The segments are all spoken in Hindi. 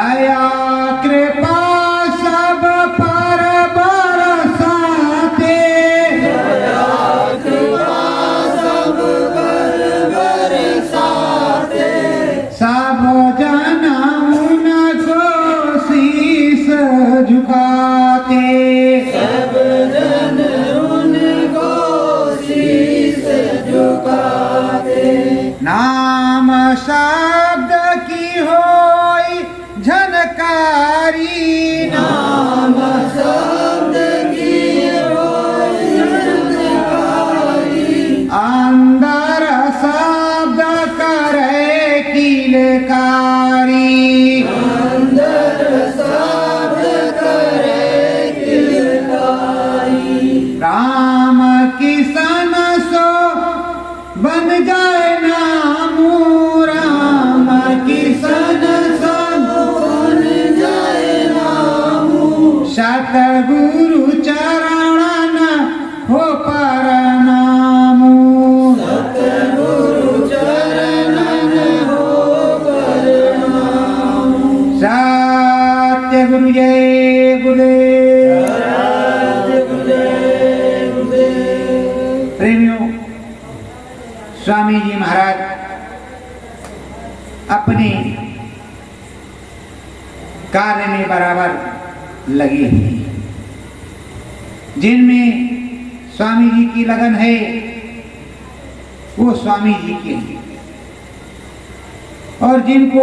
दया कृपा सब पर बरसाते, दया कृपा सब पर बरसाते, सब जन उनको शीस झुकाते, सब जन उनको शीस झुकाते। नाम शब्द की होई झनकारी, नाम शब्द की होई झनकारी, अंदर शब्द करे किलकारी, अंदर शब्द करे किलकारी। राम किसन सो बन जाए नामू, राम किसन सो बन जाए नामू, सतगुरु चरणन हो परनामू, सतगुरु चरणन हो परनामू। सत्य गुरु जय गुरुदेव। प्रेमियों, स्वामी जी महाराज अपने कार्य में बराबर लगे हैं। जिनमें स्वामी जी की लगन है वो स्वामी जी के हैं, और जिनको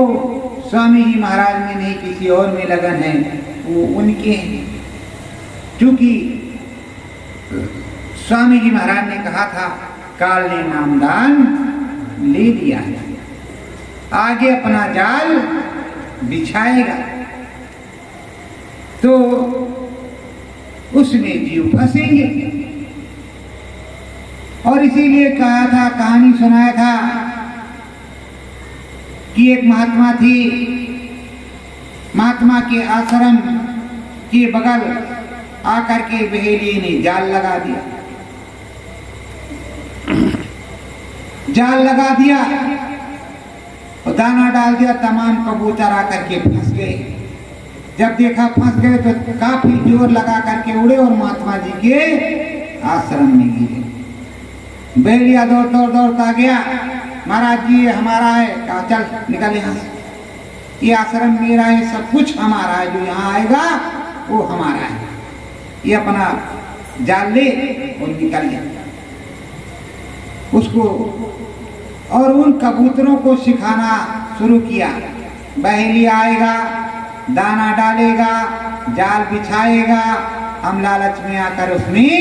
स्वामी जी महाराज में नहीं किसी और में लगन है वो उनके हैं। क्योंकि स्वामी जी महाराज ने कहा था काल ने नामदान ले लिया है, आगे अपना जाल बिछाएगा तो उसमें जीव फंसेंगे। और इसीलिए कहा था, कहानी सुनाया था कि एक महात्मा थी, महात्मा के आश्रम के बगल आकर के बहेलिए ने जाल लगा दिया, जाल लगा दिया और दाना डाल दिया, तमाम कबूतर आकर के फंस गए। जब देखा फंस गए तो काफी जोर लगा करके उड़े और महात्मा जी के आश्रम में गिरे। बहेलिया दौड़ता गया, महाराज जी ये हमारा है। कहा चल निकल यहाँ से, ये आश्रम मेरा है, सब कुछ हमारा है, जो यहाँ आएगा वो हमारा है। ये अपना जाल ले और निकल गया। उसको और उन कबूतरों को सिखाना शुरू किया। बहेलिया आएगा, दाना डालेगा, जाल बिछाएगा, हम लालच में आकर उसमें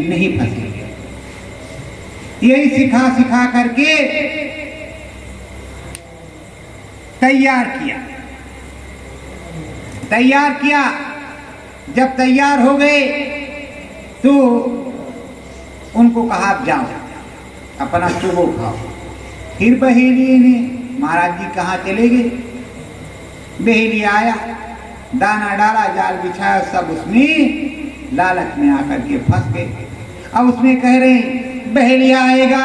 नहीं फंसेंगे। यही सिखा करके तैयार किया। जब तैयार हो गए तो उनको कहा आप जाओ अपना चुगो खाओ। फिर बहेलिए ने, महाराज जी कहाँ चले गए? बहेलिया आया, दाना डाला, जाल बिछाया, सब उसमें लालच में आकर के फंस गए। अब उसमें कह रहे हैं बहेलिया आएगा,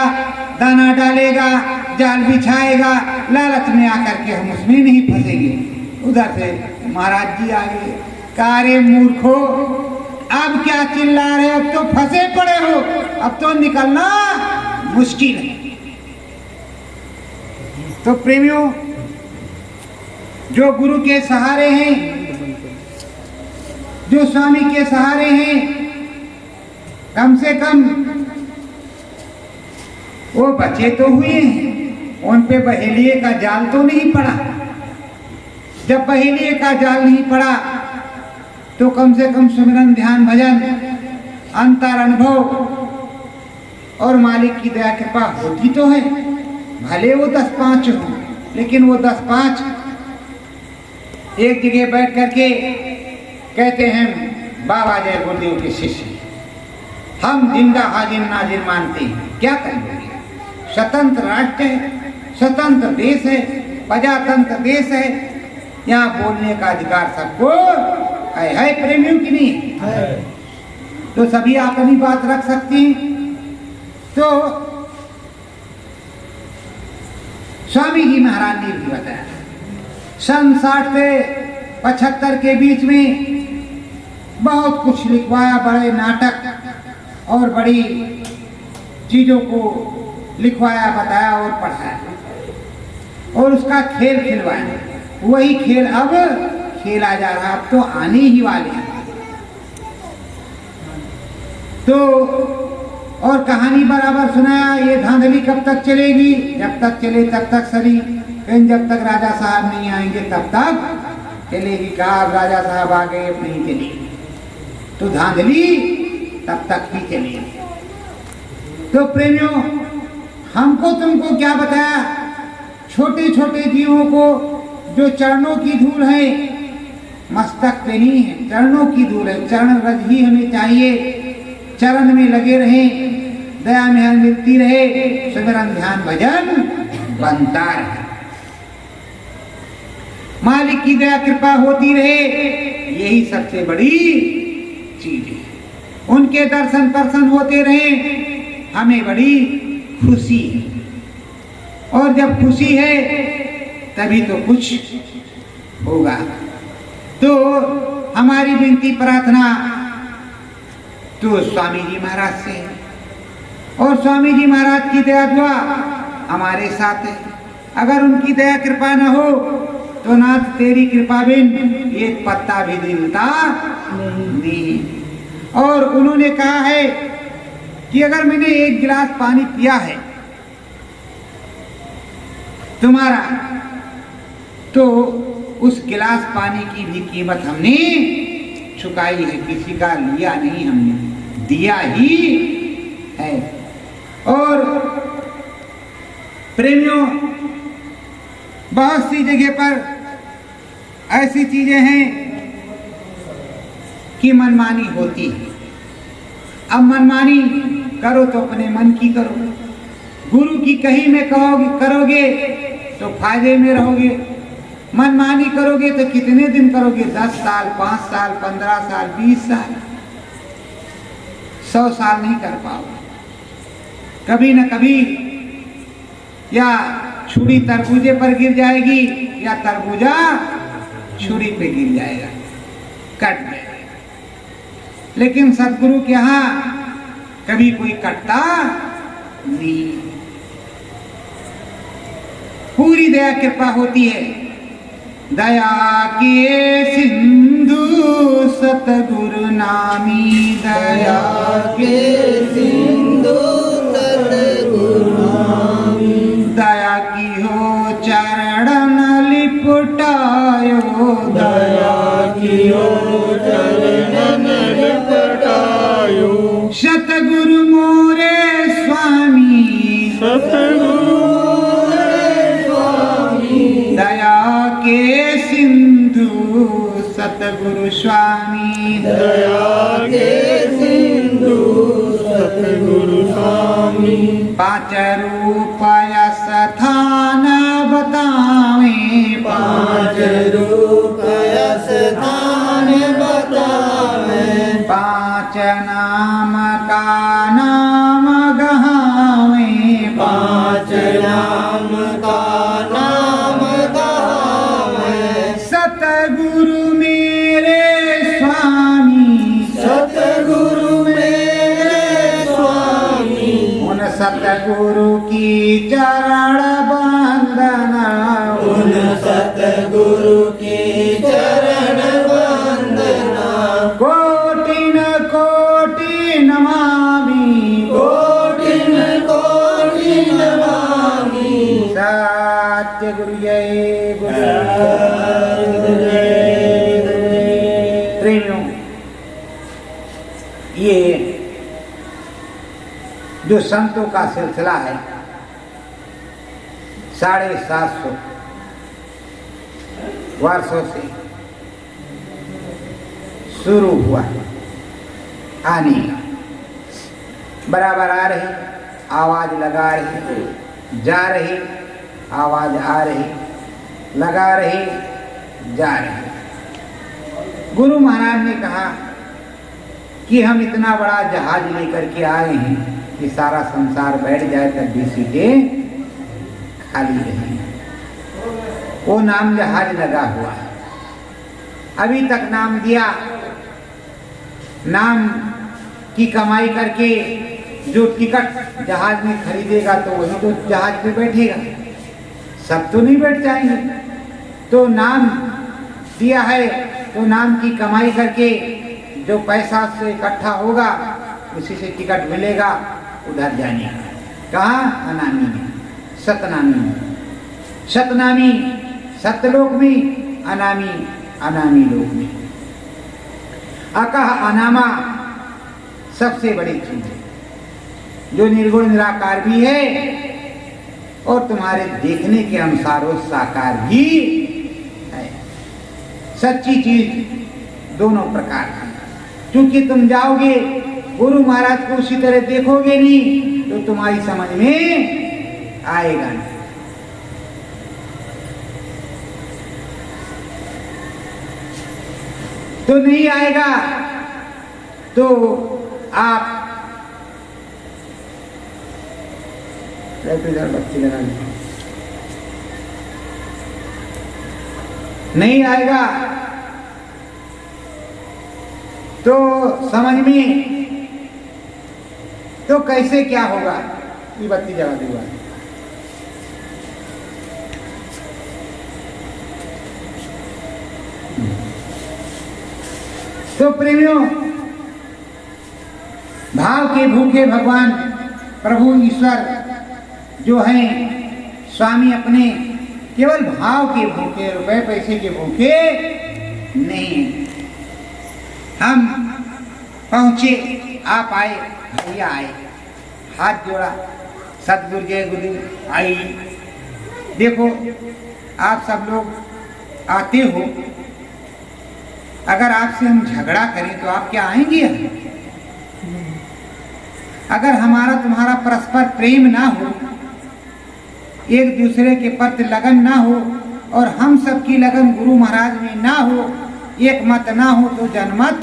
दाना डालेगा, जाल बिछाएगा, लालच में आकर के हम उसमें नहीं फंसेंगे। उधर से महाराज जी आ गए, कहा रे मूर्खो, अब क्या चिल्ला रहे हो? अब तो फंसे पड़े हो, अब तो निकलना मुश्किल है। तो प्रेमियों, जो गुरु के सहारे हैं, जो स्वामी के सहारे हैं, कम से कम वो बचे तो हुए हैं, उन पे बहेलिए का जाल तो नहीं पड़ा। जब बहेलिए का जाल नहीं पड़ा तो कम से कम सुमिरन, ध्यान, भजन, अंतर अनुभव और मालिक की दया कृपा होती तो है। भले वो 10-5 हो, लेकिन वो 10-5 एक जगह बैठ करके कहते हैं बाबा जय गुरुदेव के शिष्य, हम जिंदा हाजिर नाजिर मानते हैं, क्या करेंगे? स्वतंत्र राष्ट्र है, स्वतंत्र देश है, प्रजातंत्र देश है, यहाँ बोलने का अधिकार सबको है प्रेमियों की नहीं है। तो सभी अपनी बात रख सकती हैं। तो स्वामी जी महाराज ने भी बताया, सन 60 से 75 के बीच में बहुत कुछ लिखवाया, बड़े नाटक और बड़ी चीजों को लिखवाया, बताया और पढ़ाया और उसका खेल खिलवाया। वही खेल अब खेला जा रहा, अब तो आने ही वाले हैं। तो और कहानी बराबर सुनाया, ये धांधली कब तक चलेगी? जब तक चले तब तक सही, लेकिन जब तक राजा साहब नहीं आएंगे तब तक चलेगी। कहा अब राजा साहब आ गए, अब नहीं चलेगी, तो धांधली तब तक ही चलेगी। तो प्रेमियों, हमको तुमको क्या बताया? छोटे छोटे जीवों को जो चरणों की धूल है, मस्तक पे नहीं है, चरणों की धूल है। चरण रज ही हमें चाहिए, चरण में लगे रहें, दया में मिलती रहे, सिमरन ध्यान भजन बनता रहे, मालिक की दया कृपा होती रहे, यही सबसे बड़ी चीज है। उनके दर्शन दर्शन होते रहे, हमें बड़ी खुशी है। और जब खुशी है तभी तो कुछ होगा। तो हमारी विनती प्रार्थना तो स्वामी जी महाराज से है, और स्वामी जी महाराज की दया दुआ हमारे साथ है। अगर उनकी दया कृपा न हो तो नाथ तेरी कृपा बिन एक पत्ता भी हिलता नहीं। और उन्होंने कहा है कि अगर मैंने एक गिलास पानी पिया है तुम्हारा, तो उस गिलास पानी की भी कीमत हमने चुकाई है, किसी का लिया नहीं, हमने दिया ही है। और प्रेमियों, बहुत सी जगह पर ऐसी चीजें हैं कि मनमानी होती है। अब मनमानी करो तो अपने मन की करो, गुरु की कही में करोगे तो फायदे में रहोगे। मनमानी करोगे तो कितने दिन करोगे? 10 साल, 5 साल, 15 साल, 20 साल, 100 साल नहीं कर पाओगे। कभी न कभी या छुरी तरबूजे पर गिर जाएगी या तरबूजा छुरी पे गिर जाएगा, कट जाएगा। लेकिन सतगुरु के यहाँ कभी कोई कटता नहीं, पूरी दया कृपा होती है। दया के सिंधु सतगुरु नामी, दया के सिंधु सतगुरु नामी, दया की हो चरण लिपटायो, दया की हो चरण लिपटायो। सतगुरु मोरे स्वामी, सतगुरु मोरे स्वामी, दया के सिंधु सतगुरु स्वामी, दया के सिंधु सतगुरु स्वामी। 5 रूप स्थान बतावे, 5 रूप स्थान बतावे, 5 नाम का नाम गहावे, 5 नाम का नाम गावे। सतगुरु मेरे स्वामी, सतगुरु मेरे स्वामी, उन सतगुरु की चरण वंदना, उन सतगुरु की चरण वंदना। कोटिन कोटि नमामि, कोटिन कोटि नमामि। सत्य गुरु जय गुरु। प्रेमियों, ये जो संतों का सिलसिला है 750 वर्षों से शुरू हुआ, आने बराबर आ रही, आवाज लगा रही, जा रही, आवाज आ रही, लगा रही, जा रही। गुरु महाराज ने कहा कि हम इतना बड़ा जहाज लेकर के आए हैं कि सारा संसार बैठ जाए तब भी सीटें खाली रही। वो नाम जहाज लगा हुआ है। अभी तक नाम दिया, नाम की कमाई करके जो टिकट जहाज में खरीदेगा तो वही तो जहाज पे बैठेगा, सब तो नहीं बैठ जाएंगे। तो नाम दिया है तो नाम की कमाई करके जो पैसा से इकट्ठा होगा उसी से टिकट मिलेगा उधर जाने का। कहाँ? अनामी में, सतनामी में। सतनामी सतलोक में, अनामी अनामी लोक में। अकह अनामा सबसे बड़ी चीज है जो निर्गुण निराकार भी है और तुम्हारे देखने के अनुसार वो साकार भी है। सच्ची चीज दोनों प्रकार की। क्योंकि तुम जाओगे गुरु महाराज को उसी तरह देखोगे नहीं तो तुम्हारी समझ में आएगा नहीं। तो नहीं आएगा तो आप बत्ती लगा लीजिए। नहीं आएगा तो समझ में तो कैसे क्या होगा? ये बत्ती जला दूंगा। तो प्रेमियों, भाव के भूखे भगवान प्रभु ईश्वर जो हैं स्वामी अपने केवल भाव के भूखे, रुपए पैसे के भूखे नहीं। हम पहुंचे, आप आए, भैया आए, हाथ जोड़ा, सतगुरु जय गुरु आई। देखो आप सब लोग आते हो, अगर आपसे हम झगड़ा करें तो आप क्या आएंगे? अगर हमारा तुम्हारा परस्पर प्रेम ना हो, एक दूसरे के प्रति लगन ना हो और हम सबकी लगन गुरु महाराज में ना हो, एक मत ना हो तो जनमत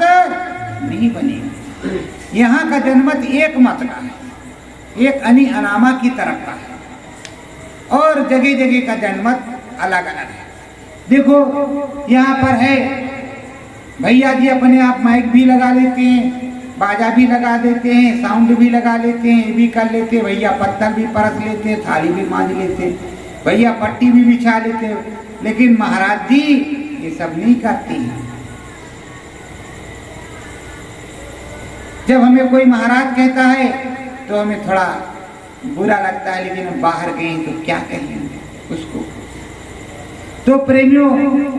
नहीं बनेगा। यहाँ का जनमत एक मत का है, एक अनि अनामा की तरफ का है और जगह जगह का जनमत अलग अलग है। देखो यहाँ पर है भैया जी अपने आप माइक भी लगा लेते हैं, बाजा भी लगा देते हैं, साउंड भी लगा लेते हैं, ये भी कर लेते हैं। भैया पत्थर भी परस लेते हैं, थाली भी मांज लेते हैं, भैया पट्टी भी बिछा लेते हैं। लेकिन महाराज जी ये सब नहीं करते हैं। जब हमें कोई महाराज कहता है तो हमें थोड़ा बुरा लगता है, लेकिन हम बाहर गए तो क्या कहेंगे उसको। तो प्रेमियों,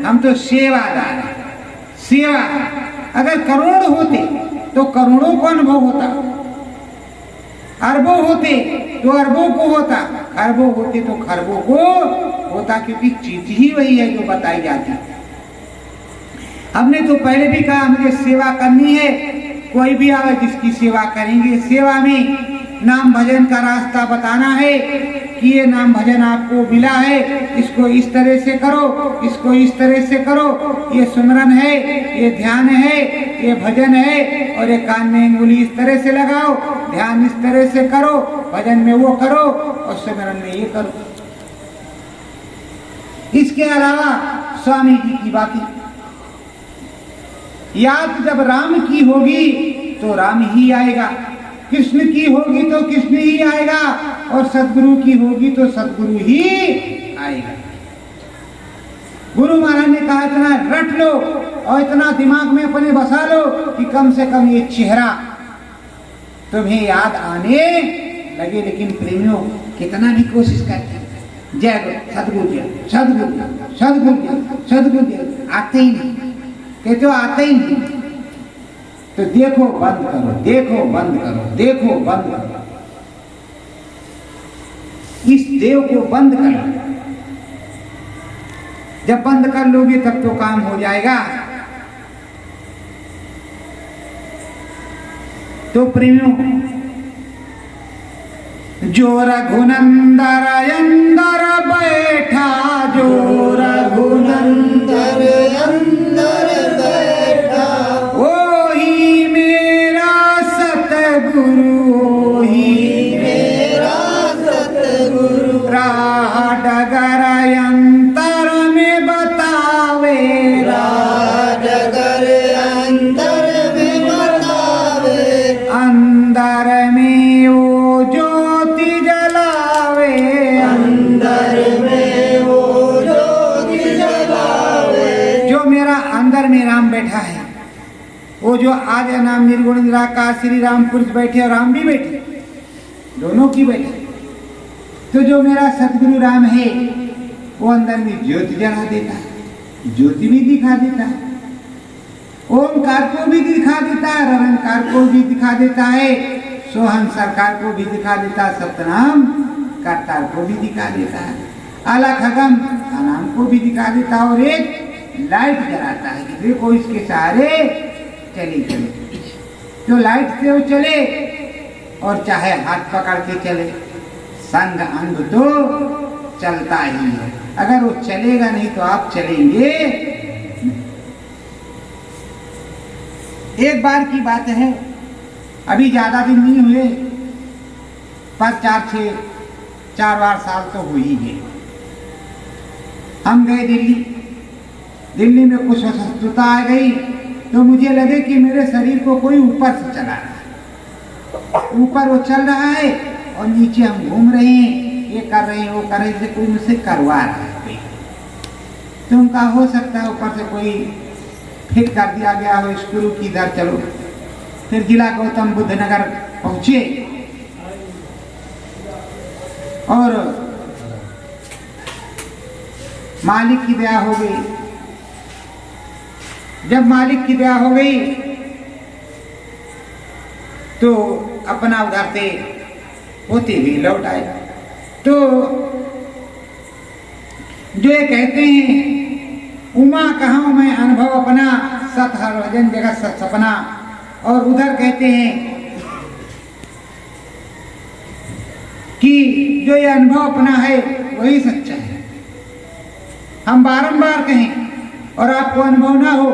हम तो सेवादार हैं। सेवा अगर करोड़ होते तो करोड़ों को अनुभव होता, अरबों होते तो अरबों को होता, खरबों होते तो खरबों को होता, क्योंकि चीज ही वही है जो बताई जाती। हमने तो पहले भी कहा मुझे सेवा करनी है, कोई भी आवे जिसकी सेवा करेंगे। सेवा में नाम भजन का रास्ता बताना है कि ये नाम भजन आपको मिला है, इसको इस तरह से करो, इसको इस तरह से करो, ये सुमरन है, ये ध्यान है, ये भजन है, और ये कान में अंगुली इस तरह से लगाओ, ध्यान इस तरह से करो, भजन में वो करो और सुमरन में ये करो। इसके अलावा स्वामी जी की बातें, याद जब राम की होगी तो राम ही आएगा, कृष्ण की होगी तो कृष्ण ही आएगा, और सदगुरु की होगी तो सदगुरु ही आएगा। गुरु महाराज ने कहा इतना रट लो और इतना दिमाग में अपने बसा लो कि कम से कम ये चेहरा तुम्हें याद आने लगे। लेकिन प्रेमियों कितना भी कोशिश करते हैं, जय गुरु सदगुरु जी सदगुरु जी सदगुरु जी सदगुरु जी, आते ही नहीं, कहते हो आते ही नहीं। तो देखो बंद करो, देखो बंद करो, देखो बंद करो, इस देव को बंद करो। जब बंद कर लोगे तब तो काम हो जाएगा। तो प्रेमियों, जो रघुनंदर अंदर बैठा, जो रघुनंदर अंदर बैठा, वही मेरा सतगुरु, वही मेरा सतगुरु, राह डगर अंतर में बतावे, राह अंदर में राम बैठा है। वो जो आज नाम निर्गुण निराकार श्री राम पुरुष बैठे और राम भी बैठे, दोनों की बैठे। तो जो मेरा सतगुरु राम है वो अंदर में ज्योति जला देता है, ज्योति भी दिखा देता है, ओमकार को भी दिखा देता है, रवंकार को भी दिखा देता है, सोहन सरकार को भी दिखा देता है, सतनाम करतार को भी दिखा देता है, अलख अगम अनाम को भी दिखा देता है, और एक लाइट जलाता है कि देखो इसके सहारे चले चले। जो लाइट से वो चले और चाहे हाथ पकड़ के चले, संग अंग तो चलता ही है। अगर वो चलेगा नहीं तो आप चलेंगे। एक बार की बात है, अभी ज्यादा दिन नहीं हुए, पर 4 बार साल तो हो ही गए। हम गए दिल्ली में कुछ अस्वस्थता आ गई तो मुझे लगे कि मेरे शरीर को कोई ऊपर से चला रहा है। ऊपर वो चल रहा है और नीचे हम घूम रहे हैं, ये कर रहे हैं वो कर रहे हैं, कोई मुझसे करवा रहा है। तो उनका हो सकता है ऊपर से कोई फिट कर दिया गया हो स्क्रू की इधर चलो। फिर जिला गौतम बुद्ध नगर पहुंचे और मालिक की दया हो गई। जब मालिक की दया हो गई तो अपना उधर से होते हुए लौट आए। तो जो ये कहते हैं उमा कहाँ मैं अनुभव अपना, सत हर भजन जगत सत सपना, और उधर कहते हैं कि जो ये अनुभव अपना है वही सच्चा है। हम बारंबार कहें और आपको अनुभव ना हो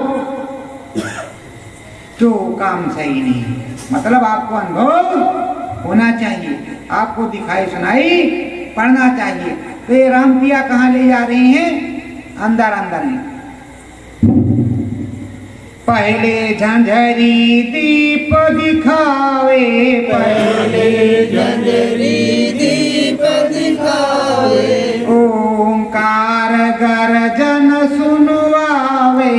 तो काम सही नहीं है। मतलब आपको अनुभव होना चाहिए, आपको दिखाई सुनाई पड़ना चाहिए। तो ये राम पिया कहाँ ले जा रहे हैं? अंदर अंदर है। पहले झंझरी दीप दिखावे, पहले झंझरी दीप दिखावे, ओंकार गर्जन सुनवावे,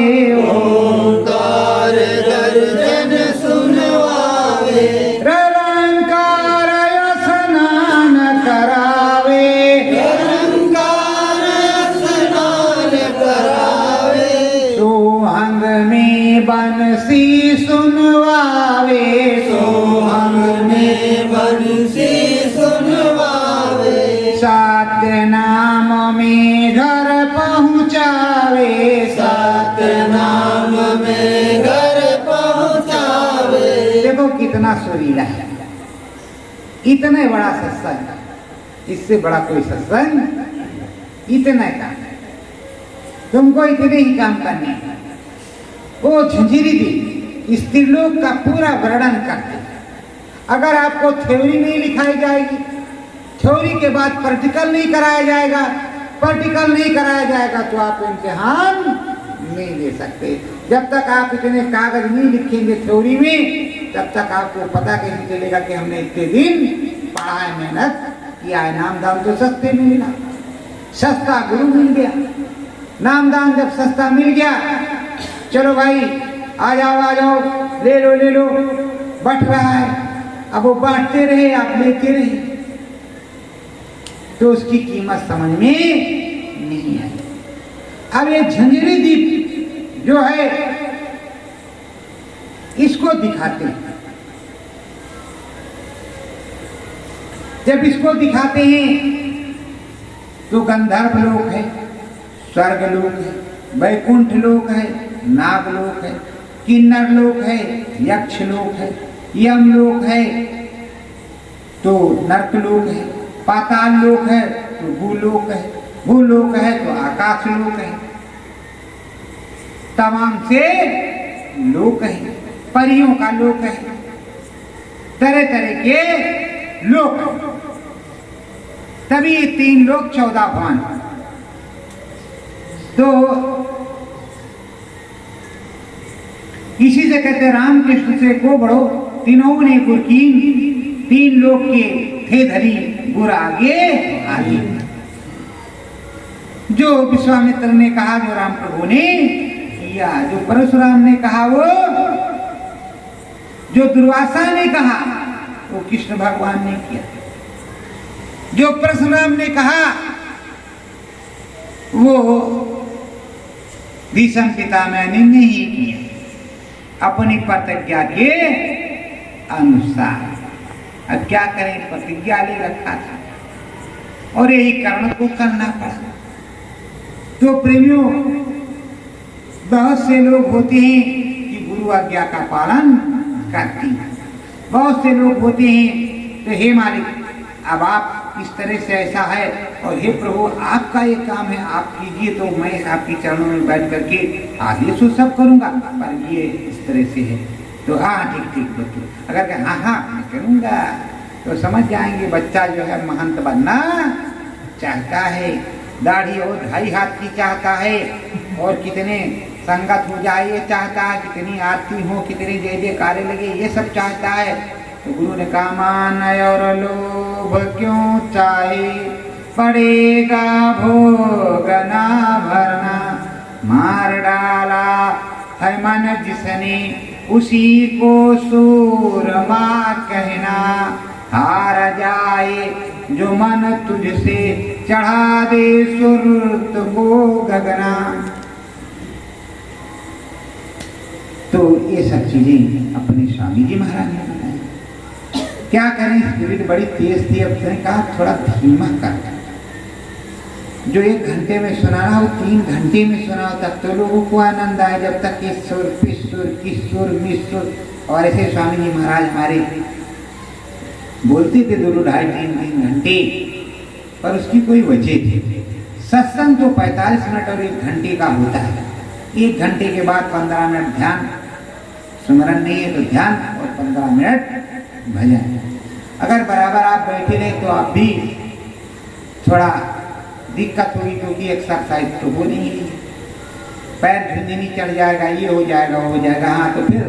ओंकार गर्जन सुनवावे, रलंकार स्नान करावे, रलंकार स्नान करावे, सोहंग में बंसी सुनवावे, सोहंग में बंसी सुनवावे, सत्य नाम में घर पहुँचावे, सत्य नाम में घर पहुँचावे। देखो कितना सुरीला है, इतने बड़ा सत्संग, इससे बड़ा कोई सत्संग इतना का। तुमको इतने ही काम करने हैं। वो झंझरी दी स्त्रीलोक का पूरा वर्णन करते। अगर आपको थ्योरी नहीं लिखाई जाएगी, थ्योरी के बाद प्रैक्टिकल नहीं कराया जाएगा, प्रैक्टिकल नहीं कराया जाएगा तो आप इम्तिहान नहीं ले सकते। जब तक आप इतने कागज नहीं लिखेंगे थ्योरी में, तब तक आपको पता कैसे चलेगा कि हमने इतने दिन पढ़ा है, मेहनत किया है। नामदान तो सस्ते में मिला, सस्ता गुरु मिल गया। नामदान जब सस्ता मिल गया, चलो भाई आ जाओ ले लो, बट रहा है। अब वो बांटते रहे, आप लेते रहे, तो उसकी कीमत समझ में नहीं आई। अब ये झंझरी दीप जो है इसको दिखाते हैं। जब इसको दिखाते हैं तो गंधर्व लोक है, स्वर्ग लोक है, वैकुंठ लोक है, नाग लोक है, किन्नर लोक है, यक्ष लोक है, यम लोक है, तो नरक लोक है, पाताल लोक है तो भूलोक है, भूलोक है तो आकाश लोक है। तमाम से लोक है, परियों का लोक है, तरह तरह के लोक। तभी 3 लोक 14 भवन। तो इसी से कहते राम कृष्ण से को बड़ो तीनों ने गुरकीन, 3 लोक के थे धरी गुर आगे आगे। जो विश्वामित्र ने कहा, जो राम प्रभु ने किया। जो परशुराम ने कहा वो, जो दुर्वासा ने कहा वो कृष्ण भगवान ने किया। जो परशुराम ने कहा वो भीष्म पितामह ने नहीं किया अपनी प्रतिज्ञा के अनुसार। अब क्या करें, प्रतिज्ञा ले रखा था और यही कर्म को करना पड़ा। तो प्रेमियों, बहुत से लोग होते हैं कि गुरु आज्ञा का पालन करते हैं, बहुत से लोग होते हैं तो हे मालिक अब आप इस तरह से ऐसा है और हे प्रभु आपका ये काम है आप कीजिए, तो मैं आपके चरणों में बैठ करके आगे सो सब करूंगा, पर ये इस तरह से है। तो हाँ ठीक ठीक बच्चों, अगर कहें हाँ हाँ मैं करूंगा तो समझ जाएंगे बच्चा जो है महंत बनना चाहता है, दाढ़ी और 2.5 हाथ की चाहता है, और कितने संगत हो जाए ये चाहता है, कितनी आरती हो, कितने जय जयकारे लगे ये सब चाहता है। तो गुरु ने कहा मान और लोभ क्यों चाहे, पड़ेगा भोग ना भरना, मार डाला है मन जिसने उसी को सूरमा कहना, हार जाए जो मन तुझसे चढ़ा दे सुरत को गगना। तो ये सब चीजें अपने स्वामी जी महाराज ने बताया। क्या करें, स्पिरिट बड़ी तेज थी, अब उसने कहा थोड़ा धीमा कर। जो 1 घंटे में सुनाना हो 3 घंटे में सुना हो, तब तो लोगों को आनंद आए, जब तक इस सुर पिसुर किसुर मिसुर। और ऐसे स्वामी जी महाराज हमारे बोलते थे 2 ढाई 3 घंटे, पर उसकी कोई वजह थी। सत्संग तो 45 मिनट और 1 घंटे का होता है। 1 घंटे के बाद 15 मिनट ध्यान, सुमरन नहीं है तो ध्यान, और 15 मिनट भजन। अगर बराबर आप बैठे रहे तो आप भी थोड़ा दिक्कत होगी, क्योंकि एक्सरसाइज तो हो नहीं है, पैर झुंझुनी चढ़ जाएगा, ये हो जाएगा वो हो जाएगा। हाँ तो फिर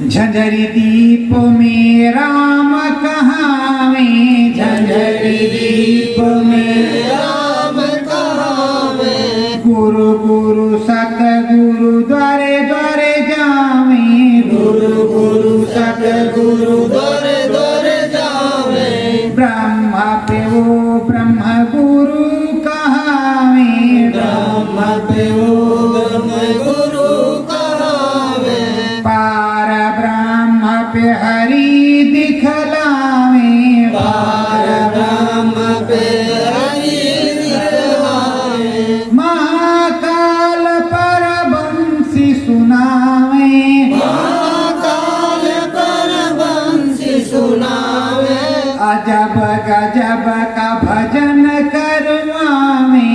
झंझरी दीप में राम कहावे, झंझरी दीप में राम कहावे, गुरु गुरु सतगुरु द्वारे द्वारे जावे, गुरु गुरु सतगुरु द्वारे द्वारे जावे, ब्रह्म पे वो ब्रह्म गुरु कहावे, ब्रह्म पे वो ब्रह्म गुरु कहावे, पार ब्रह्म पे हरि दिखलावे, पार ब्रह्म पे हरि दिखलावे, महाकाल पर बंसी सुनावे, महाकाल पर बंसी सुनावे, अजब गजब का भजन करवावे,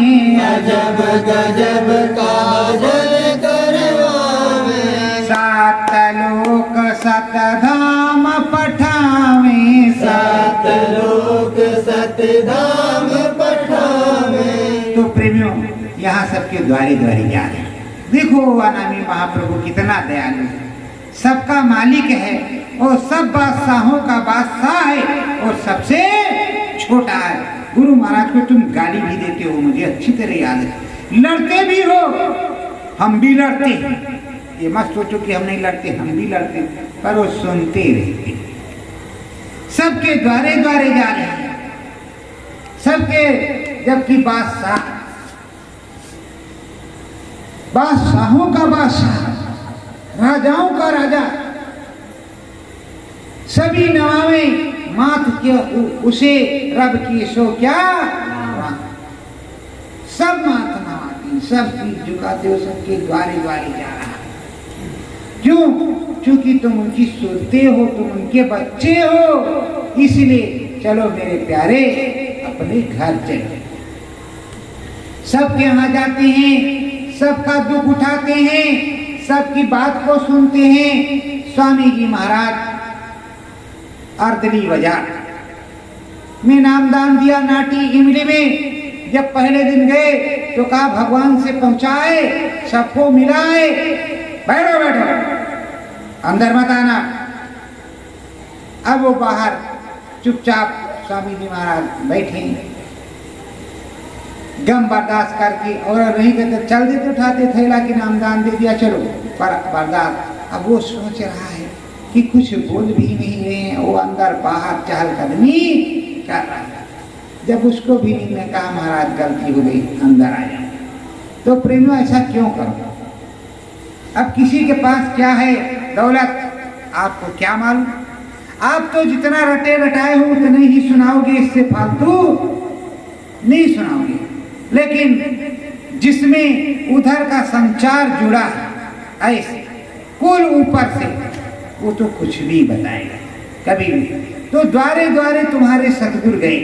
अजब गजब का भजन करवावे, 7 लोक 7 धाम पठावे, 7 लोक 7 धाम पठावे। तो प्रेमियों यहाँ सबके द्वारे द्वारे जा रहे हैं। देखो अनामी महाप्रभु कितना दयालु है, सबका मालिक है और सब बादशाहों का बादशाह है और सबसे छोटा है। गुरु महाराज को तुम गाली भी देते हो, मुझे अच्छी तरह याद है, लड़ते भी हो, हम भी लड़ते हैं, ये मत सोचो कि हम नहीं लड़ते, हम भी लड़ते, पर वो सुनते रहते। सबके द्वारे द्वारे जा रहे हैं, सबके, जबकि बादशाह, बादशाहों का बादशाह, राजाओं का राजा, सभी नवावे माथ के उसे रब की सो क्या, सब माथ नवाते, सब पीठ झुकाते हो, सबके द्वारे द्वारे जा रहा है। क्यों? क्योंकि तुम उनकी सुनते हो, तुम उनके बच्चे हो, इसलिए चलो मेरे प्यारे अपने घर चले। सबके यहाँ जाते हैं, सबका दुख उठाते हैं, सबकी बात को सुनते हैं। स्वामी जी महाराज अर्दली बाजार में नामदान दिया, नाटी इमली में। जब पहले दिन गए तो कहा भगवान से पहुंचाए, सबको मिलाए, बैठो बैठो अंदर मत आना। अब वो बाहर चुपचाप स्वामी जी महाराज बैठे। गम बर्दाश्त करके, और नहीं कहते चल देते उठाते थैला की नाम दान दे दिया चलो पर बर्दाश्त। अब वो सोच रहा है कि कुछ बोल भी नहीं रहे हैं, वो अंदर बाहर चहलकदमी कर रहा है। जब उसको भी ने कहा महाराज गलती हो गई अंदर आ जाओ, तो प्रेमियों ऐसा क्यों करो? अब किसी के पास क्या है दौलत आपको क्या मालूम, आप तो जितना रटे रटाए हो उतने ही सुनाओगे, इससे फालतू नहीं सुनाओगे। लेकिन जिसमें उधर का संचार जुड़ा है ऐसे कुल ऊपर से, वो तो कुछ भी बताएगा कभी भी। तो द्वारे द्वारे तुम्हारे सतगुरु गए,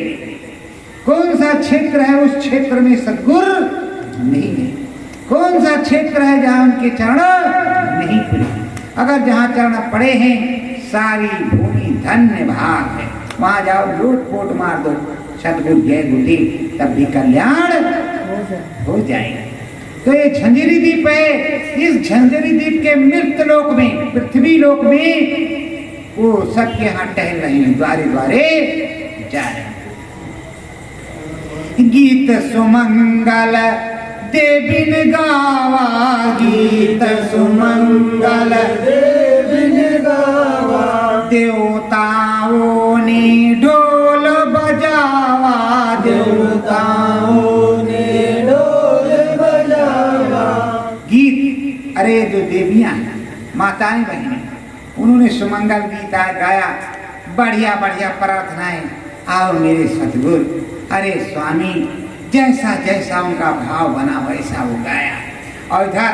कौन सा क्षेत्र है उस क्षेत्र में सतगुरु नहीं है, कौन सा क्षेत्र है जहां उनके चरण नहीं पड़े। अगर जहां चरण पड़े हैं सारी भूमि धन्य भाग है, वहां जाओ लूट पोट मार दो, सतगुरु जय गुरुदेव, तब भी कल्याण हो जाएगा। तो ये झंझरी द्वीप है, इस झंझरी द्वीप के मृत लोक में, पृथ्वी लोक में वो सबके यहाँ टहल रहे हैं, द्वारे द्वारे जा रहे हैं। गीत सुमंगल देविन गावा, गीत सुमंगल देविन गावा, देवताओं ने ढोल बजावा, देवताओं ने ढोल बजावा। गीत, अरे जो देवियां माताएं बहनें, उन्होंने सुमंगल गीत गाया, बढ़िया बढ़िया प्रार्थनाएं। आओ मेरे सतगुरु, अरे स्वामी, जैसा जैसा उनका भाव बना वैसा वो गाया। और इधर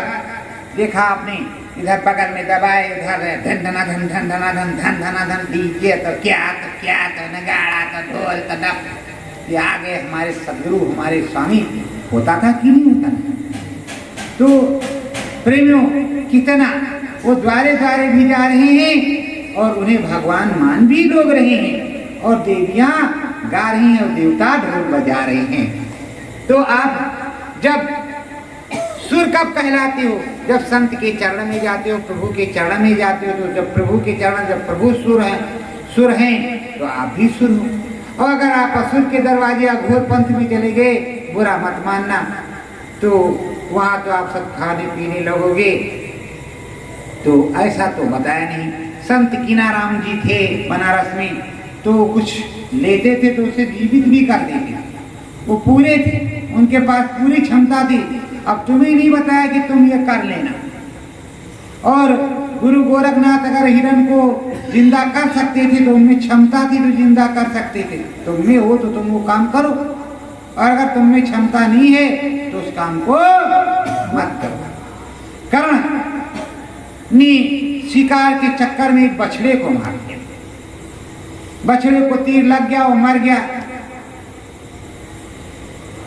देखा आपने, इधर बगल में दबाए, इधर धन धना धन धन धना धन धन धना धन डीजे, तो क्या तो नगाड़ा तो ढोल तो डप। ये आ गए हमारे सदगुरु, हमारे स्वामी। होता था कि नहीं होता? तो प्रेमियों, कितना वो द्वारे द्वारे भी जा रहे हैं और उन्हें भगवान मान भी लोग रहे हैं, और देवियां गा रही हैं और देवता ढोल बजा रहे हैं। तो आप जब सुर कब कहलाते हो? जब संत के चरण में जाते हो, प्रभु के चरण में जाते हो। तो जब प्रभु के चरण, जब प्रभु सुर हैं तो आप भी सुर हो। और अगर आप असुर के दरवाजे या घोर पंथ में चले गए, बुरा मत मानना, तो वहां तो आप सब खाने पीने लगोगे। तो ऐसा तो बताया नहीं। संत कीनाराम जी थे बनारस में, तो कुछ लेते थे तो उसे जीवित भी कर देते, वो पूरे थे, उनके पास पूरी क्षमता थी। अब तुम्हें नहीं बताया कि तुम ये कर लेना। और गुरु गोरखनाथ अगर हिरण को जिंदा कर सकते थे तो उनमें क्षमता थी तो जिंदा कर सकते थे। तुम में हो तो तुम वो काम करो, और अगर तुम में क्षमता नहीं है तो उस काम को मत करो। कर्ण ने शिकार के चक्कर में एक बछड़े को मार दिया, बछड़े को तीर लग गया, वो मर गया।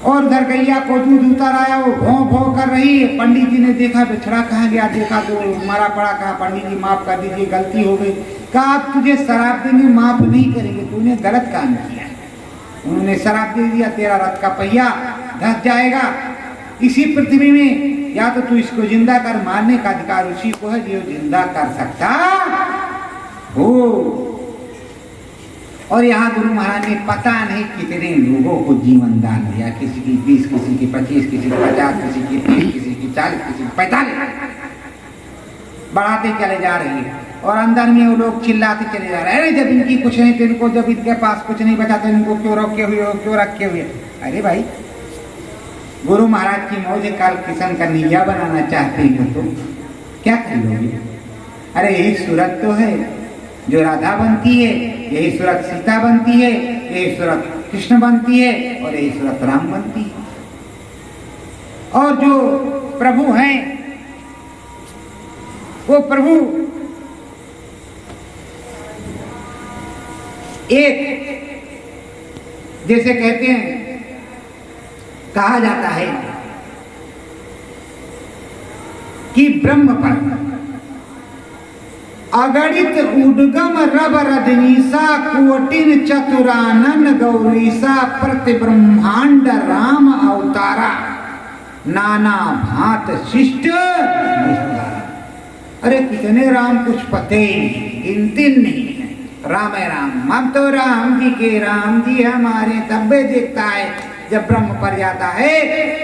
और उधर गैया को दूध उतर आया, वो भौं भौं कर रही है। पंडित जी ने देखा बछड़ा कहाँ गया, देखा तो मरा पड़ा। कहा पंडित जी माफ कर दीजिए, गलती हो गई। कहा आप तुझे शराब देंगे, माफ नहीं करेंगे, तूने गलत काम किया। उन्होंने शराब दे दिया, तेरा रथ का पहिया धस जाएगा इसी पृथ्वी में, या तो तू इसको जिंदा कर। मारने का अधिकार उसी को है जो जिंदा कर सकता हो। और यहाँ गुरु महाराज ने पता नहीं कितने लोगों को जीवन दान दिया, किसी की 20, किसी की 25, किसी की 50, किसी की 30, किसी की 40, किसी की 45, बढ़ाते चले जा रहे हैं। और अंदर में वो लोग चिल्लाते चले जा रहे हैं, अरे जब इनकी कुछ नहीं तो इनको, जब इनके पास कुछ नहीं बचा तो इनको क्यों रखे हुए हो, क्यों रखे हुए। अरे भाई, गुरु महाराज की मौज काल किशन का निया बनाना चाहते हो तो क्या कर लोगे? अरे यही सूरत तो है जो राधा बनती है, यही सूरत सीता बनती है, यही सूरत कृष्ण बनती है, और यही सूरत राम बनती है। और जो प्रभु हैं वो प्रभु एक, जैसे कहते हैं, कहा जाता है कि ब्रह्म पर अगणित उद्गम रव रजनीसा कोटिन चतुरानन गौरीसा प्रति ब्रह्मांड राम अवतारा नाना भांत शिष्ट विस्तारा। अरे कितने राम कुछ पते गिनती नहीं है। राम है राम, हम तो राम जी के, राम जी हमारे, तब्बे देखता है जब ब्रह्म पर जाता है,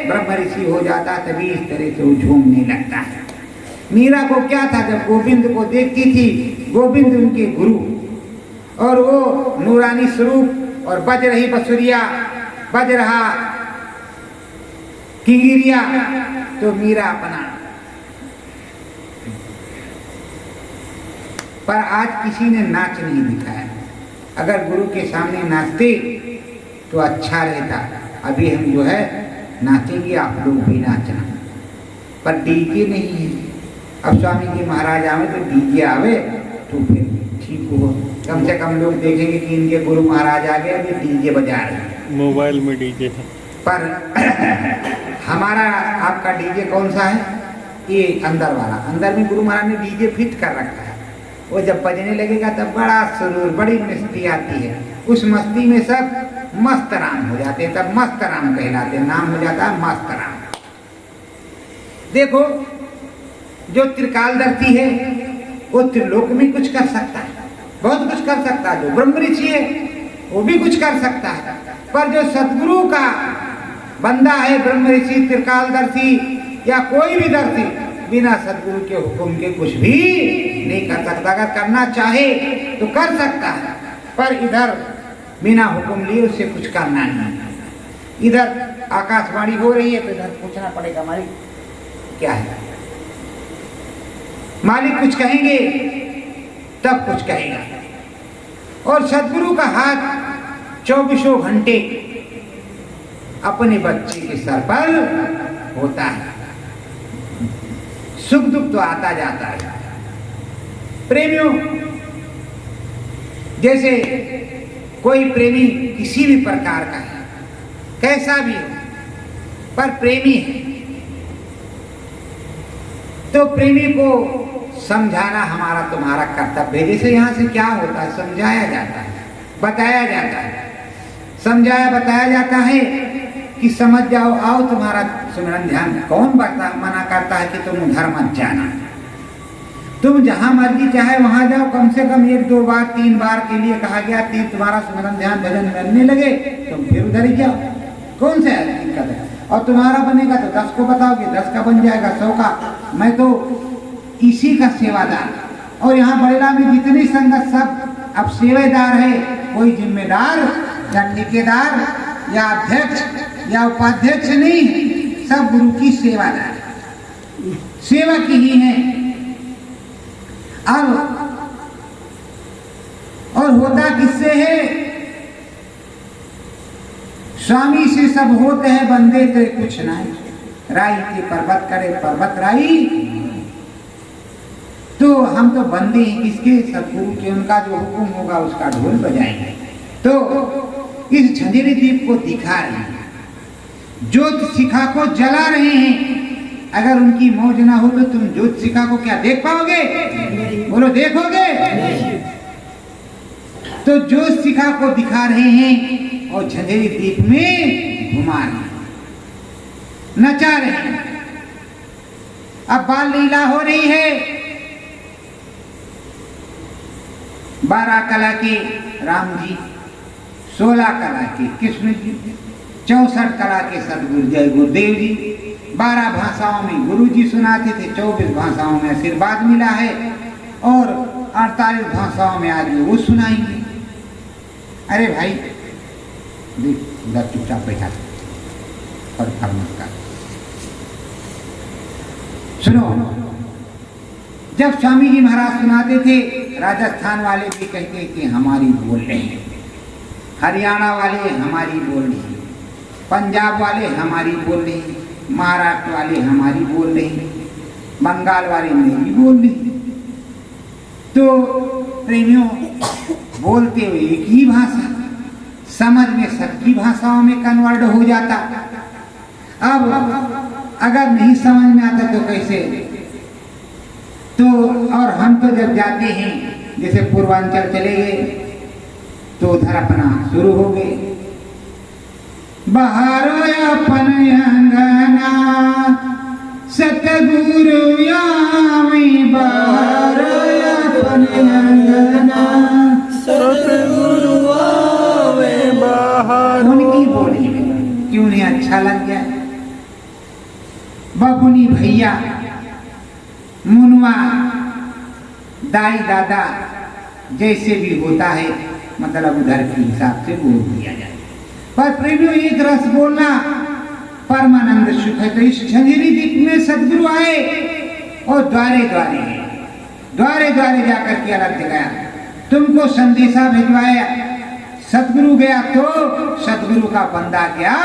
ब्रह्म ऋषि हो जाता है, तभी इस तरह से वो झूमने लगता है। मीरा को क्या था, जब गोविंद को देखती थी, गोविंद उनके गुरु और वो नूरानी स्वरूप और बज रही बसुरिया, बज रहा किंगिरिया, तो मीरा अपना। पर आज किसी ने नाच नहीं दिखाया। अगर गुरु के सामने नाचते तो अच्छा रहता। अभी हम जो है नाचेंगे, आप लोग भी नाचना, पर डीजे नहीं है। अब स्वामी जी महाराज आवे तो डीजे आवे तो फिर ठीक हो, कम से कम लोग देखेंगे कि इनके गुरु महाराज आ गए, अभी डीजे बजा रहे हैं। मोबाइल में डीजे है, पर हमारा आपका डीजे कौन सा है? ये अंदर वाला। अंदर में गुरु महाराज ने डीजे फिट कर रखा है। वो जब बजने लगेगा तब बड़ा सुरूर, बड़ी मस्ती आती है। उस मस्ती में सब मस्त राम हो जाते हैं, तब मस्त राम कहलाते हैं। नाम हो जाता है मस्त राम। देखो, जो त्रिकालदर्शी है वो त्रिलोक में कुछ कर सकता है, बहुत कुछ कर सकता है। जो ब्रह्म ऋषि है वो भी कुछ कर सकता है, पर जो सदगुरु का बंदा है, ब्रह्म ऋषि, त्रिकालदर्शी या कोई भी दर्शी, बिना सदगुरु के हुक्म के कुछ भी नहीं कर सकता। अगर करना चाहे तो कर सकता है, पर इधर बिना हुक्म लिए उससे कुछ करना नहीं। इधर आकाशवाणी हो रही है तो इधर पूछना पड़ेगा, मालिक क्या है? मालिक कुछ कहेंगे तब कुछ कहेगा। और सदगुरु का हाथ 24 घंटे अपने बच्चे के सर पर होता है। सुख दुख तो आता जाता है। प्रेमियों, जैसे कोई प्रेमी किसी भी प्रकार का है, कैसा भी हो, पर प्रेमी है, तो प्रेमी को समझाना हमारा तुम्हारा कर्तव्य है। जैसे यहाँ से क्या होता है, समझाया जाता है, बताया जाता है, समझाया बताया जाता है कि समझ जाओ, आओ तुम्हारा सुमिरन ध्यान। कौन मना करता है कि तुम उधर मत जाना? तुम जहां मर्जी चाहे वहां जाओ, कम से कम 1 2 बार 3 बार के लिए कहा गया, तुम्हारा सुमिरन ध्यान भजन बनने लगे तुम फिर उधर ही जाओ। कौन से दिक्कत है? और तुम्हारा बनेगा तो 10 को बताओगे, 10 का बन जाएगा, 100 का। मैं तो इसी का सेवादार। और यहाँ बड़ेला में जितनी संगत सब अब सेवेदार है, कोई जिम्मेदार या ठेकेदार या अध्यक्ष या उपाध्यक्ष नहीं है, सब गुरु की सेवादार, सेवा की ही है। अब और होता किससे है? स्वामी से सब होते हैं, बंदे तो कुछ नहीं। राई के पर्वत करे पर्वत राई, तो हम तो बंदे हैं किसके? सतगुरु के। उनका जो हुक्म होगा उसका ढोल बजाएंगे। तो इस झंझेरी द्वीप को दिखा रहे हैं, ज्योत शिखा को जला रहे हैं। अगर उनकी मौज ना हो तो तुम ज्योत शिखा को क्या देख पाओगे? बोलो, देखोगे? तो ज्योत शिखा को दिखा रहे हैं और झंझेरी द्वीप में घुमा रहे हैं, नचा रहे हैं। अब बाल लीला हो रही है। 12 कला के राम जी, 16 कला के कृष्ण जी, 64 कला के सदगुरु जय गुरुदेव जी। 12 भाषाओं में गुरु जी सुनाते थे, 24 भाषाओं में आशीर्वाद मिला है और 48 भाषाओं में आज वो सुनाएंगे। अरे भाई देख, उधर चुपचाप बैठा और मत कर। सुनो, जब स्वामी जी महाराज सुनाते थे, राजस्थान वाले भी कहते कि हमारी बोल रहे हैं, हरियाणा वाले हमारी बोल रही है, पंजाब वाले हमारी बोल रही है, महाराष्ट्र वाले हमारी बोल रही है, बंगाल वाले नहीं बोल रही। तो प्रेमियों, बोलते हुए एक ही भाषा, समझ में सबकी भाषाओं में कन्वर्ट हो जाता। अब अगर नहीं समझ में आता तो कैसे? तो और हम तो जब जाते हैं, जैसे पूर्वांचल चले गए तो उधर अपना शुरू हो गए, बहारो अपन अंगना सतगुरु आवे, बहारो अपन अंगना सतगुरु आवे बाहर। उनकी बोली में कि मुनवा, दाई दादा जैसे भी होता है, मतलब उधर के हिसाब से बोल दिया जाए। पर प्रेमियों, एक रस बोलना परमानंद सुख है। तो इस झंझरी द्वीप में सदगुरु आए और द्वारे द्वारे जाकर के अलग गया, तुमको संदेशा भिजवाया। सदगुरु गया तो सदगुरु का बंदा गया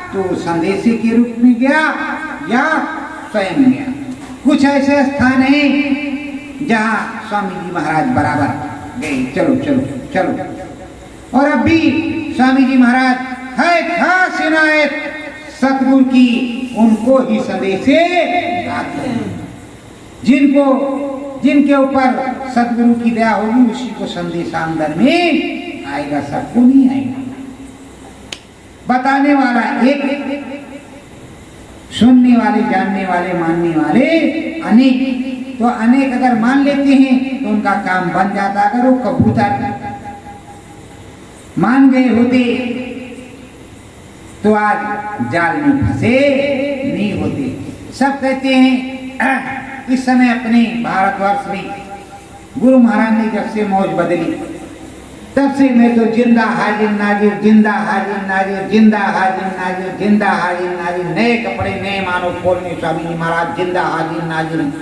तो संदेशी के रूप में गया या स्वयं गया। कुछ ऐसे स्थान हैं जहाँ स्वामी जी महाराज बराबर गए, चलो चलो चलो। और अब भी स्वामी जी महाराज है खास इनायत सतगुरु की, उनको ही संदेशे आते हैं। जिनके ऊपर सतगुरु की दया होगी उसी को संदेशा अंदर में आएगा, सबको नहीं आएगा। बताने वाला एक, सुनने वाले, जानने वाले, मानने वाले अनेक। तो अनेक अगर मान लेते हैं तो उनका काम बन जाता। अगर वो कबूतर मान गए होते तो आज जाल में फंसे नहीं होते। सब कहते हैं इस समय अपने भारतवर्ष में गुरु महाराज ने जब से मौज बदली तब से मैं तो जिंदा हाजिर नाजिर, जिंदा हाजिर नाजिर, जिंदा हाजिर नाजिर, जिंदा हाजिर नाजिर। नए कपड़े, नए मानो खोलने स्वामी जी महाराज जिंदा हाजिर नाजिर।